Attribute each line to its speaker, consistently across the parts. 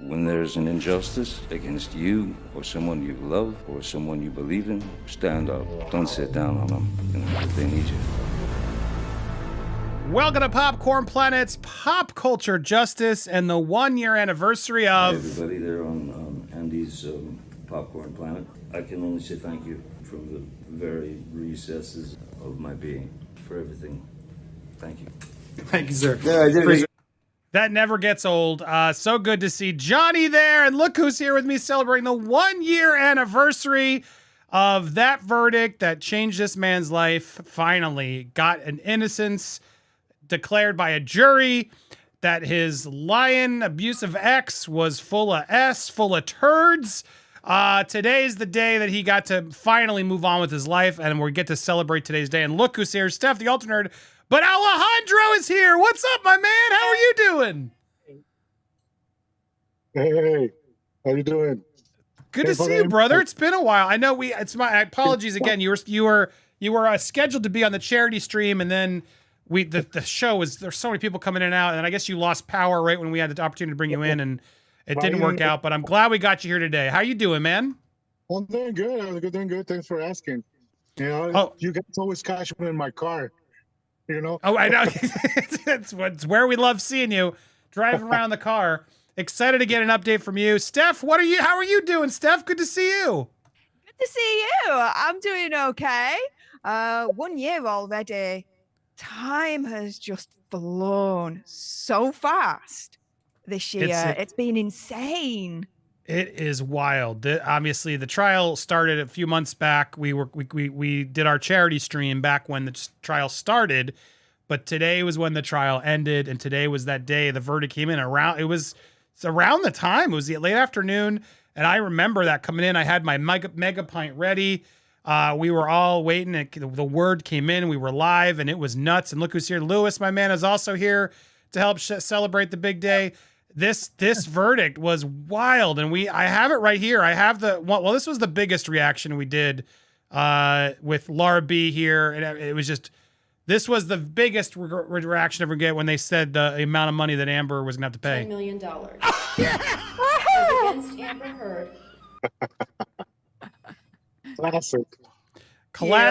Speaker 1: When there's an injustice against you or someone you love or someone you believe in, stand up. Don't sit down on them, if they need you.
Speaker 2: Welcome to Popcorn Planet's Pop Culture Justice and the 1-year anniversary of...
Speaker 1: Hi everybody there on Andy's Popcorn Planet. I can only say thank you from the very recesses of my being for everything. Thank you.
Speaker 3: Thank you, sir.
Speaker 1: Yeah, I did.
Speaker 2: That never gets old. So good to see Johnny there. And look who's here with me celebrating the 1-year anniversary of that verdict that changed this man's life. Finally got an innocence declared by a jury, that his lying, abusive ex was full of turds. Today's the day that he got to finally move on with his life, and we get to celebrate today's day. And look who's here, Steph, the Ultra Nerd. But Alejandro is here. What's up, my man? How are you doing?
Speaker 4: Hey, how you doing?
Speaker 2: Good to see you, brother. It's been a while. I know it's my apologies again. You were scheduled to be on the charity stream, and then the show was, there's so many people coming in and out, and I guess you lost power right when we had the opportunity to bring you in, and it didn't work out. But I'm glad we got you here today. How you doing, man?
Speaker 4: I'm doing good. I'm doing good. Thanks for asking. You know, you guys always catch me in my car. You know?
Speaker 2: Oh, I know. it's where we love seeing you, driving around the car. Excited to get an update from you. Steph, how are you doing, Steph? Good to see you.
Speaker 5: Good to see you. I'm doing okay. 1 year already. Time has just flown so fast this year. It's been insane.
Speaker 2: It is wild. Obviously, the trial started a few months back. We did our charity stream back when the trial started, but today was when the trial ended, and today was that day the verdict came in. It's around the time. It was the late afternoon, and I remember that coming in. I had my mega pint ready. We were all waiting, and the word came in. We were live, and it was nuts. And look who's here. Lewis, my man, is also here to help celebrate the big day. This verdict was wild, and I have it right here. I have this was the biggest reaction we did with Laura B here, and it was just, this was the biggest reaction ever get when they said the amount of money that Amber was gonna have to pay.
Speaker 6: $10 million. Against Amber Heard.
Speaker 4: Classic.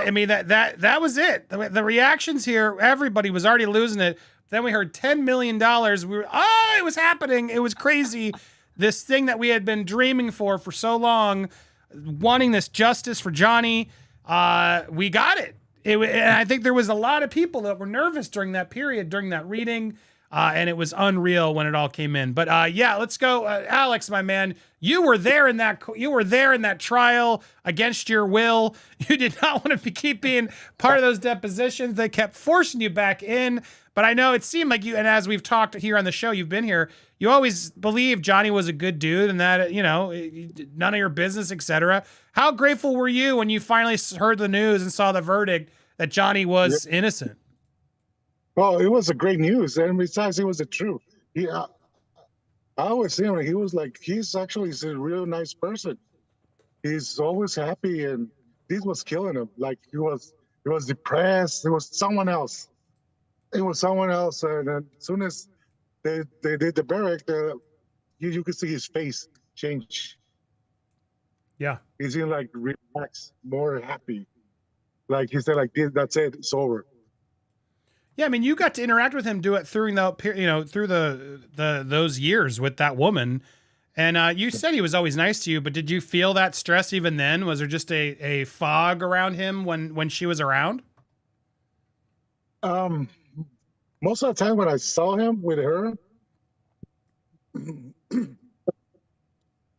Speaker 2: I mean, that was it. The reactions here, everybody was already losing it. Then we heard $10 million. It was happening. It was crazy. This thing that we had been dreaming for so long, wanting this justice for Johnny. We got it. And I think there was a lot of people that were nervous during that period, during that reading. And it was unreal when it all came in. But yeah, let's go. Alex, my man, you were there in that trial against your will. You did not want to keep being part of those depositions. They kept forcing you back in. But I know it seemed like you, and as we've talked here on the show, you've been here, you always believed Johnny was a good dude and that, none of your business, etc. How grateful were you when you finally heard the news and saw the verdict that Johnny was innocent?
Speaker 4: Well, it was a great news, and besides, it was the truth. I always see him. He's actually a real nice person. He's always happy, and this was killing him. Like he was depressed. It was someone else. And as soon as they did the verdict, you could see his face change.
Speaker 2: Yeah,
Speaker 4: he's in relaxed, more happy. Like he said, that's it. It's over.
Speaker 2: Yeah, I mean, you got to interact with him, do it through those years with that woman, and you said he was always nice to you. But did you feel that stress even then? Was there just a fog around him when she was around?
Speaker 4: Most of the time when I saw him with her,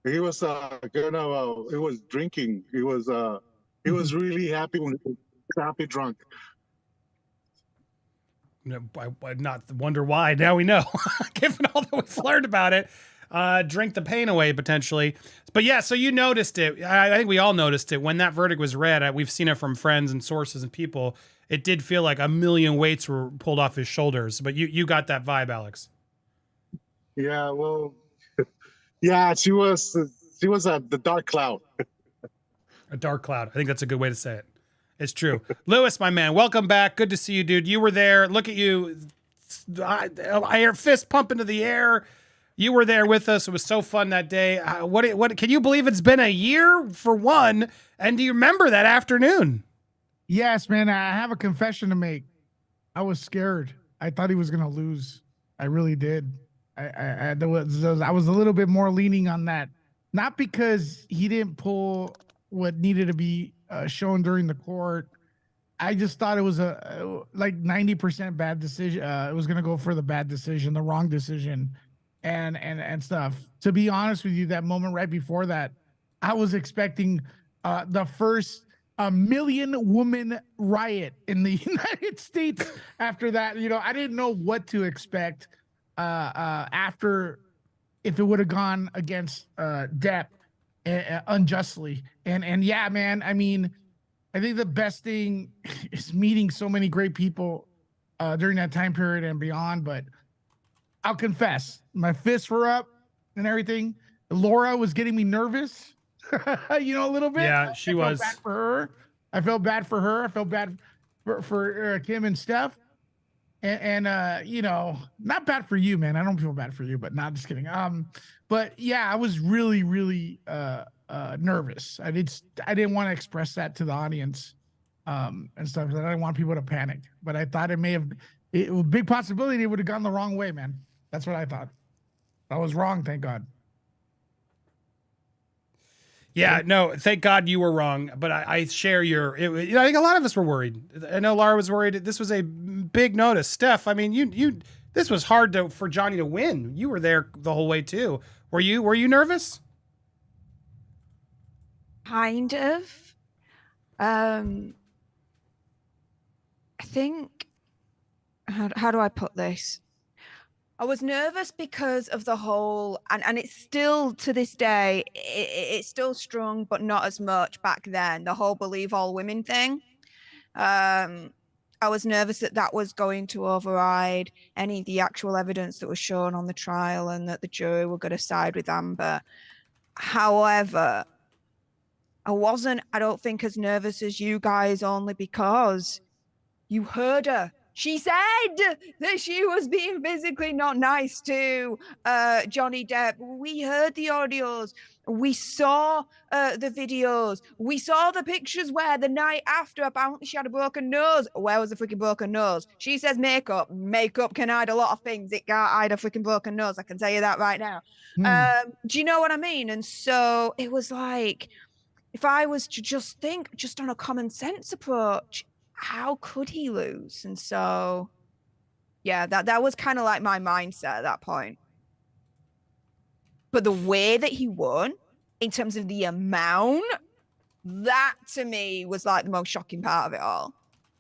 Speaker 4: he was he was drinking. He was really happy when he was happy drunk.
Speaker 2: I not wonder why. Now we know, given all that we've learned about it. Drink the pain away potentially. But yeah, so you noticed it. I think we all noticed it when that verdict was read. We've seen it from friends and sources and people. It did feel like a million weights were pulled off his shoulders. But you got that vibe, Alex.
Speaker 4: Yeah, well, yeah, she was the dark cloud.
Speaker 2: A dark cloud. I think that's a good way to say it. It's true. Lewis, my man, welcome back. Good to see you, dude. You were there. Look at you. Fist pump into the air. You were there with us. It was so fun that day. What can you believe it's been a year for one? And do you remember that afternoon?
Speaker 3: Yes, man. I have a confession to make. I was scared. I thought he was gonna lose. I really did. I was a little bit more leaning on that, not because he didn't pull what needed to be shown during the court. I just thought it was a like 90% bad decision. It was gonna go for the bad decision, the wrong decision, and stuff. To be honest with you, that moment right before that, I was expecting the first a million woman riot in the United States after that. You know, I didn't know what to expect after, if it would have gone against Depp unjustly. And yeah, man, I mean, I think the best thing is meeting so many great people during that time period and beyond. But I'll confess, my fists were up and everything. Laura was getting me nervous, you know, a little bit.
Speaker 2: Yeah, she was.
Speaker 3: Bad for her. I felt bad for her. I felt bad for Kim and Steph. And you know, not bad for you, man. I don't feel bad for you, but not just kidding. But yeah, I was really, really nervous. I didn't want to express that to the audience and stuff. I didn't want people to panic. But I thought it was a big possibility it would have gone the wrong way, man. That's what I thought. I was wrong, thank God.
Speaker 2: Yeah, no, thank God you were wrong. But I share your. I think a lot of us were worried. I know Laura was worried. This was a big notice. Steph, I mean, you. This was hard for Johnny to win. You were there the whole way too. Were you nervous?
Speaker 5: Kind of. I think. How do I put this? I was nervous because of the whole, and it's still to this day, it's still strong, but not as much back then. The whole believe all women thing. I was nervous that was going to override any of the actual evidence that was shown on the trial and that the jury were going to side with Amber. However, I don't think, as nervous as you guys, only because you heard her. She said that she was being physically not nice to Johnny Depp. We heard the audios. We saw the videos. We saw the pictures where the night after, apparently she had a broken nose. Where was the freaking broken nose? She says makeup. Makeup can hide a lot of things. It can't hide a freaking broken nose. I can tell you that right now. Do you know what I mean? And so it was like, if I was to just think, just on a common sense approach, how could he lose? And so, yeah, that was kind of like my mindset at that point. But the way that he won, in terms of the amount, that to me was like the most shocking part of it all.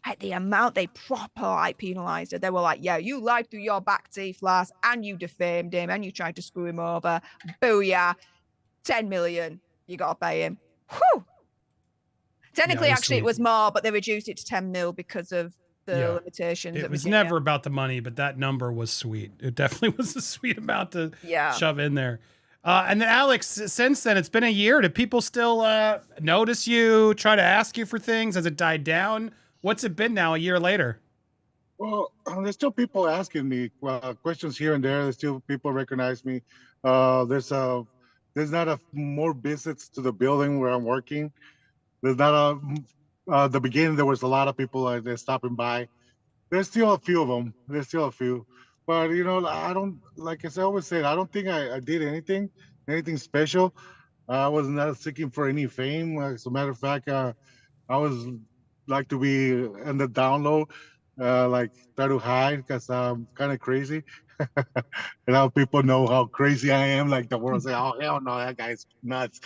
Speaker 5: Like the amount they proper like penalized her. They were like, yeah, you lied through your back teeth last, and you defamed him, and you tried to screw him over. Booyah. 10 million. You got to pay him. Whew. Technically, actually, it was more, but they reduced it to 10 mil because of the limitations.
Speaker 2: It was never about the money, but that number was sweet. It definitely was a sweet amount to shove in there. And then, Alex, since then, it's been a year. Do people still notice you, try to ask you for things? Has it died down? What's it been now, a year later?
Speaker 4: Well, there's still people asking me questions here and there. There's still people recognize me. There's not more visits to the building where I'm working. There's not the beginning, there was a lot of people they're stopping by. There's still a few of them. There's still a few. But, you know, I don't, like I always said, I don't think I did anything special. I was not seeking for any fame. As a matter of fact, I was like to be in the down low, like try to hide because I'm kind of crazy. And now people know how crazy I am. Like the world say, oh, hell no, that guy's nuts.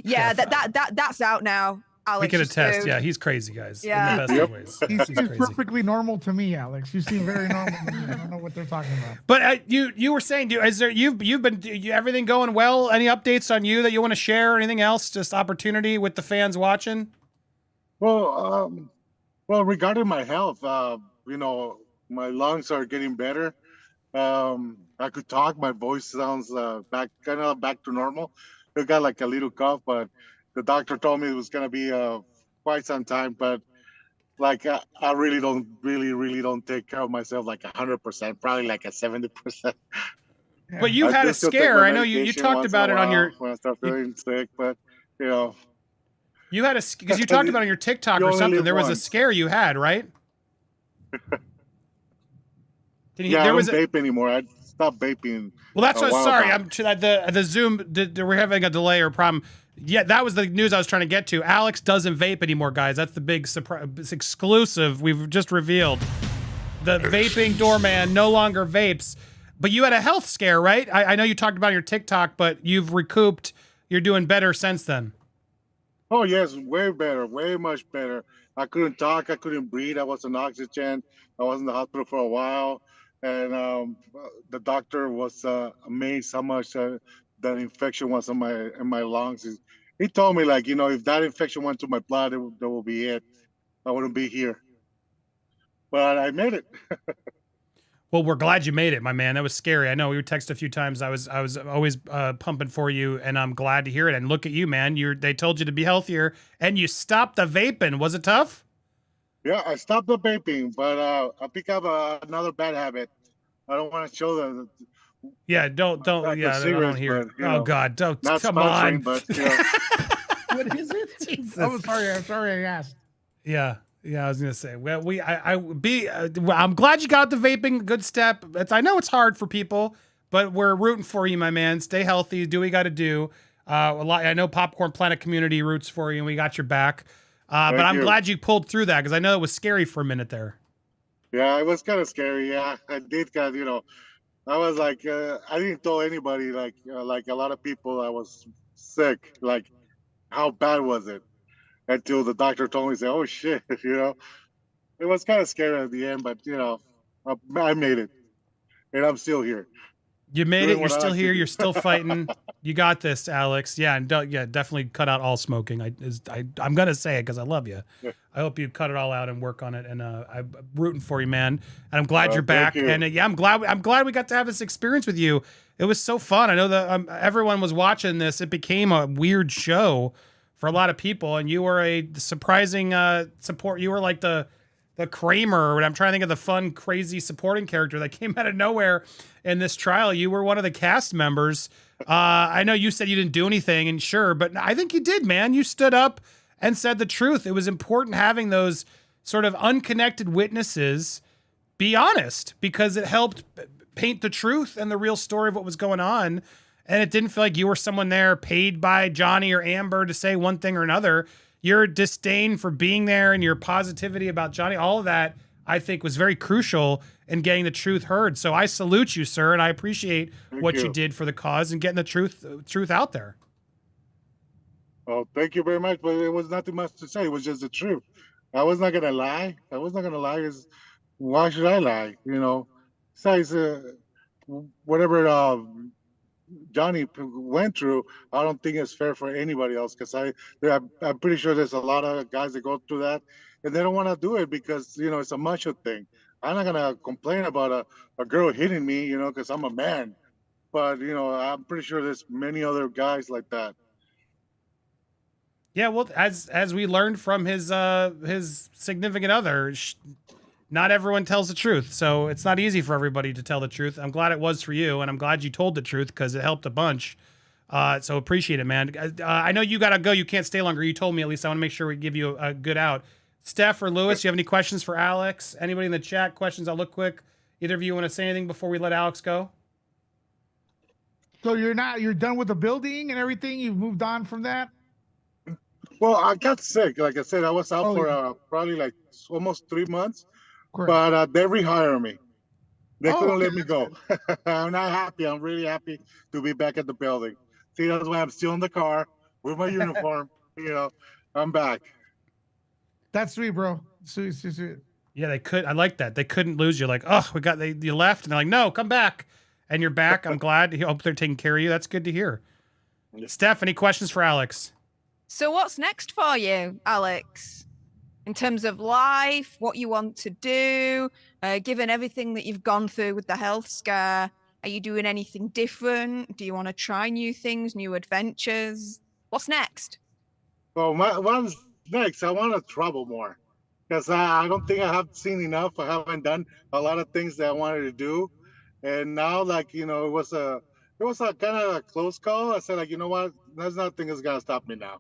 Speaker 5: Yeah, that's out now. Alex,
Speaker 2: we can attest. Yeah, he's crazy, guys.
Speaker 5: Yeah.
Speaker 2: In the best of ways.
Speaker 3: He seems perfectly normal to me, Alex. You seem very normal to me. I don't know what they're talking about.
Speaker 2: But you were saying, you've been everything going well? Any updates on you that you want to share? Or anything else? Just opportunity with the fans watching?
Speaker 4: Well, regarding my health, you know, my lungs are getting better. I could talk. My voice sounds back to normal. I got like a little cough, but the doctor told me it was gonna be quite some time. But like I really don't take care of myself like 100%, probably like a 70%.
Speaker 2: But
Speaker 3: Yeah.
Speaker 2: you
Speaker 4: I
Speaker 2: had
Speaker 4: do
Speaker 2: a
Speaker 4: still take
Speaker 2: scare.
Speaker 4: my
Speaker 2: I know you
Speaker 4: medication
Speaker 2: talked
Speaker 4: once in a
Speaker 2: about it on
Speaker 4: while
Speaker 2: your
Speaker 4: when I start
Speaker 2: you,
Speaker 4: feeling sick, but you know,
Speaker 2: you had a because you talked about it on your TikTok
Speaker 4: you
Speaker 2: or
Speaker 4: only
Speaker 2: something.
Speaker 4: live
Speaker 2: There was a
Speaker 4: once.
Speaker 2: scare you had, right?
Speaker 4: Yeah, I
Speaker 2: There was
Speaker 4: don't
Speaker 2: a
Speaker 4: vape anymore. I stopped vaping
Speaker 2: well. That's
Speaker 4: a
Speaker 2: what.
Speaker 4: while
Speaker 2: Sorry,
Speaker 4: back.
Speaker 2: I'm the Zoom. We're having a delay or problem. Yeah, that was the news I was trying to get to. Alex doesn't vape anymore, guys. That's the big surprise. It's exclusive. We've just revealed the vaping doorman no longer vapes. But you had a health scare, right? I know you talked about it on your TikTok, but you've recouped. You're doing better since then.
Speaker 4: Oh yes, way better, way much better. I couldn't talk, I couldn't breathe. I was on oxygen. I was in the hospital for a while, and the doctor was amazed how much that infection was in my lungs. He told me like, if that infection went to my blood, that will be it. I wouldn't be here. But I made it.
Speaker 2: Well, we're glad you made it, my man. That was scary. I know we were texted a few times. I was always pumping for you, and I'm glad to hear it. And look at you, man. They told you to be healthier, and you stopped the vaping. Was it tough?
Speaker 4: Yeah, I stopped the vaping, but I pick up another bad habit. I don't want to show the
Speaker 2: Yeah, don't.
Speaker 4: back of
Speaker 2: Yeah, I don't
Speaker 4: cigarettes,
Speaker 2: hear
Speaker 4: but
Speaker 2: it. Oh God, don't.
Speaker 4: not
Speaker 2: Come on.
Speaker 4: sponsoring, but
Speaker 3: What is it?
Speaker 2: Jesus.
Speaker 3: I'm sorry. I'm sorry I asked.
Speaker 2: Yeah, I was gonna say. Well, I'm glad you got the vaping. Good step. I know it's hard for people, but we're rooting for you, my man. Stay healthy. Do what you got to do. I know Popcorn Planet community roots for you, and we got your back. But
Speaker 4: thank
Speaker 2: I'm
Speaker 4: you.
Speaker 2: glad you pulled through that because I know it was scary for a minute there.
Speaker 4: Yeah, it was kind of scary. Yeah, I did kind of, I was like, I didn't tell anybody, like a lot of people, I was sick. Like, how bad was it? Until the doctor told me, say, oh shit, it was kind of scary at the end, but I made it, and I'm still here
Speaker 2: You made it.
Speaker 4: doing
Speaker 2: You're
Speaker 4: what I
Speaker 2: still
Speaker 4: like to
Speaker 2: here.
Speaker 4: do.
Speaker 2: You're still fighting. You got this, Alex. Yeah, and definitely cut out all smoking. I'm gonna say it because I love you. I hope you cut it all out and work on it. And I'm rooting for you, man. And I'm glad you're
Speaker 4: Thank
Speaker 2: back.
Speaker 4: you.
Speaker 2: And yeah, I'm glad we got to have this experience with you. It was so fun. I know that everyone was watching this. It became a weird show for a lot of people, and you were a surprising support. You were like the Kramer, and I'm trying to think of the fun, crazy supporting character that came out of nowhere in this trial. You were one of the cast members. I know you said you didn't do anything, and sure, but I think you did, man. You stood up and said the truth. It was important having those sort of unconnected witnesses be honest because it helped paint the truth and the real story of what was going on. And it didn't feel like you were someone there paid by Johnny or Amber to say one thing or another. Your disdain for being there and your positivity about Johnny, all of that, I think, was very crucial in getting the truth heard. So I salute you, sir, and I appreciate what you did for the cause and getting the truth out there.
Speaker 4: Oh, thank you very much. But it was nothing much to say. It was just the truth. I was not gonna lie. I was not gonna lie. Why should I lie? Besides, whatever Johnny went through, I don't think it's fair for anybody else. Because I'm pretty sure there's a lot of guys that go through that, and they don't want to do it because it's a macho thing. I'm not gonna complain about a girl hitting me, because I'm a man. But I'm pretty sure there's many other guys like that.
Speaker 2: Yeah, well, as we learned from his significant other, not everyone tells the truth, so it's not easy for everybody to tell the truth. I'm glad it was for you, and I'm glad you told the truth because it helped a bunch. So appreciate it, man. I know you gotta go. You can't stay longer. You told me at least. I want to make sure we give you a good out. Steph or Lewis, you have any questions for Alex? Anybody in the chat? Questions? I'll look quick. Either of you want to say anything before we let Alex go?
Speaker 3: So you're done with the building and everything? You've moved on from that?
Speaker 4: Well, I got sick. Like I said, I was out
Speaker 3: Oh,
Speaker 4: for probably like almost 3 months,
Speaker 3: correct.
Speaker 4: but they rehired me. They
Speaker 3: Oh,
Speaker 4: couldn't
Speaker 3: okay,
Speaker 4: let me
Speaker 3: that's
Speaker 4: go.
Speaker 3: good.
Speaker 4: I'm not happy. I'm really happy to be back at the building. See, that's why I'm still in the car with my uniform. I'm back.
Speaker 3: That's sweet, bro. Sweet.
Speaker 2: Yeah, they could. I like that. They couldn't lose you. Like, oh, you left, and they're like, no, come back, and you're back. I'm glad. I hope they're taking care of you. That's good to hear. Steph, any questions for Alex?
Speaker 5: So what's next for you, Alex? In terms of life, what you want to do, given everything that you've gone through with the health scare, are you doing anything different? Do you want to try new things, new adventures? What's next?
Speaker 4: Well, what's next? I want to travel more. because I don't think I have seen enough. I haven't done a lot of things that I wanted to do, and now like it was a kind of a close call. I said like, you know what, there's nothing that's gonna stop me now.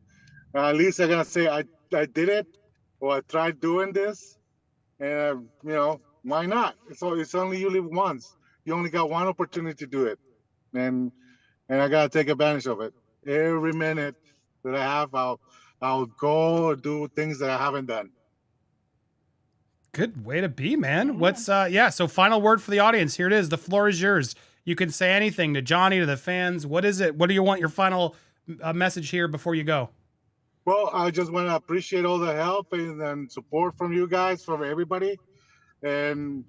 Speaker 4: At least I'm gonna say I did it, or I tried doing this, and why not? It's only you live once. You only got one opportunity to do it, and I gotta take advantage of it. Every minute that I have, I'll go or do things that I haven't done.
Speaker 2: Good way to be, man. What's so final word for the audience. Here it is. The floor is yours. You can say anything to Johnny, to the fans. What is it? What do you want your final message here before you go?
Speaker 4: Well, I just want to appreciate all the help and support from you guys, from everybody. And,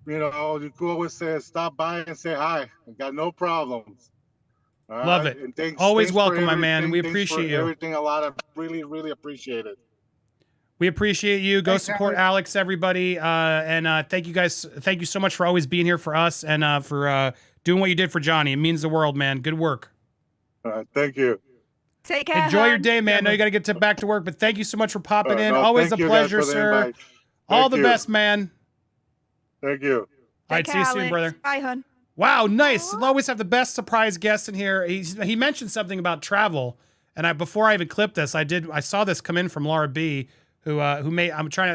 Speaker 4: you could always stop by and say hi. I got no problems. All
Speaker 2: Love
Speaker 4: right?
Speaker 2: it.
Speaker 4: And thanks,
Speaker 2: Always
Speaker 4: thanks
Speaker 2: welcome, my man. We appreciate you.
Speaker 4: Everything a lot. I really, really appreciate it.
Speaker 2: We appreciate you. Go
Speaker 3: Thanks,
Speaker 2: support Alex, everybody. And thank you guys. Thank you so much for always being here for us and for doing what you did for Johnny. It means the world, man. Good work.
Speaker 4: All right, thank you.
Speaker 5: Take care.
Speaker 2: Enjoy your
Speaker 5: hon.
Speaker 2: day, man. I know you got to get back to work, but thank you so much for popping in.
Speaker 4: No,
Speaker 2: Always a
Speaker 4: thank you guys
Speaker 2: pleasure,
Speaker 4: for the
Speaker 2: sir.
Speaker 4: invite.
Speaker 2: All
Speaker 4: Thank
Speaker 2: the
Speaker 4: you.
Speaker 2: best, man.
Speaker 4: Thank you.
Speaker 2: All right,
Speaker 5: Take
Speaker 2: see you
Speaker 5: care,
Speaker 2: soon,
Speaker 5: Alex.
Speaker 2: brother.
Speaker 5: Bye, hun.
Speaker 2: Wow, nice. We'll always have the best surprise guests in here. He mentioned something about travel, and before I even clipped this, I saw this come in from Laura B, who may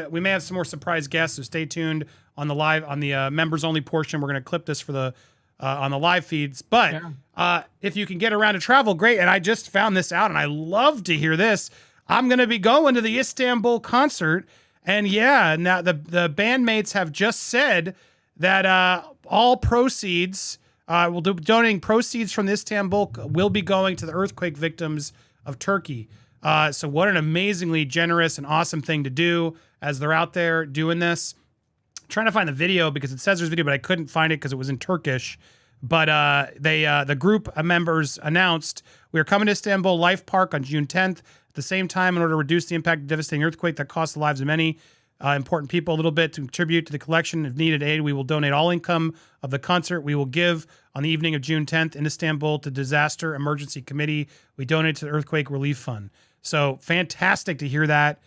Speaker 2: we may have some more surprise guests, so stay tuned on the members only portion. We're gonna clip this for the on the live feeds, but if you can get around to travel, great. And I just found this out, and I love to hear this. I'm gonna be going to the Istanbul concert, and now the bandmates have just said that all proceeds donating proceeds from the Istanbul will be going to the earthquake victims of Turkey. So what an amazingly generous and awesome thing to do as they're out there doing this. I'm trying to find the video because it says there's a video, but I couldn't find it because it was in Turkish. But the group members announced, we are coming to Istanbul Life Park on June 10th. At the same time, in order to reduce the impact of devastating earthquake that cost the lives of many important people a little bit to contribute to the collection of needed aid, we will donate all income of the concert we will give on the evening of June 10th in Istanbul to Disaster Emergency Committee. We donate to the Earthquake Relief Fund. So fantastic to hear that.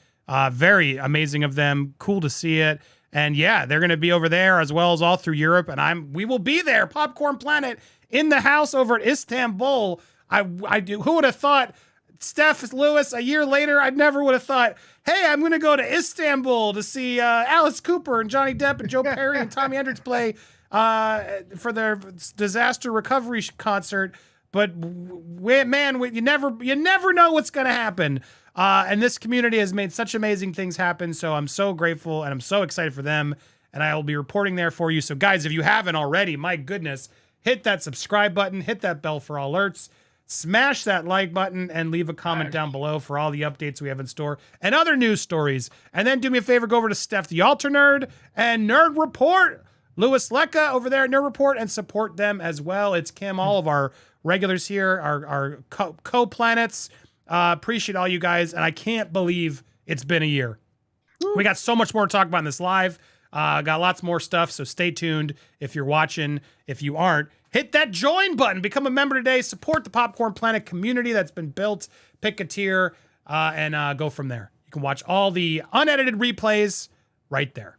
Speaker 2: Very amazing of them. Cool to see it. And they're going to be over there as well as all through Europe. And we will be there, Popcorn Planet, in the house over at Istanbul. Who would have thought, Steph Lewis, a year later, I never would have thought, hey, I'm going to go to Istanbul to see Alice Cooper and Johnny Depp and Joe Perry and Tommy Hendricks play for their disaster recovery concert. But man, you never know what's going to happen. And this community has made such amazing things happen. So I'm so grateful and I'm so excited for them. And I will be reporting there for you. So guys, if you haven't already, my goodness, hit that subscribe button, hit that bell for all alerts, smash that like button, and leave a comment down below for all the updates we have in store and other news stories. And then do me a favor, go over to Steph the Alter Nerd and Nerd Report, Louis Lecca over there at Nerd Report, and support them as well. It's Kim, all of our regulars here, our co-planets. Appreciate all you guys, and I can't believe it's been a year. We got so much more to talk about in this live. Got lots more stuff, so stay tuned if you're watching. If you aren't, hit that join button. Become a member today. Support the Popcorn Planet community that's been built. Pick a tier and go from there. You can watch all the unedited replays right there.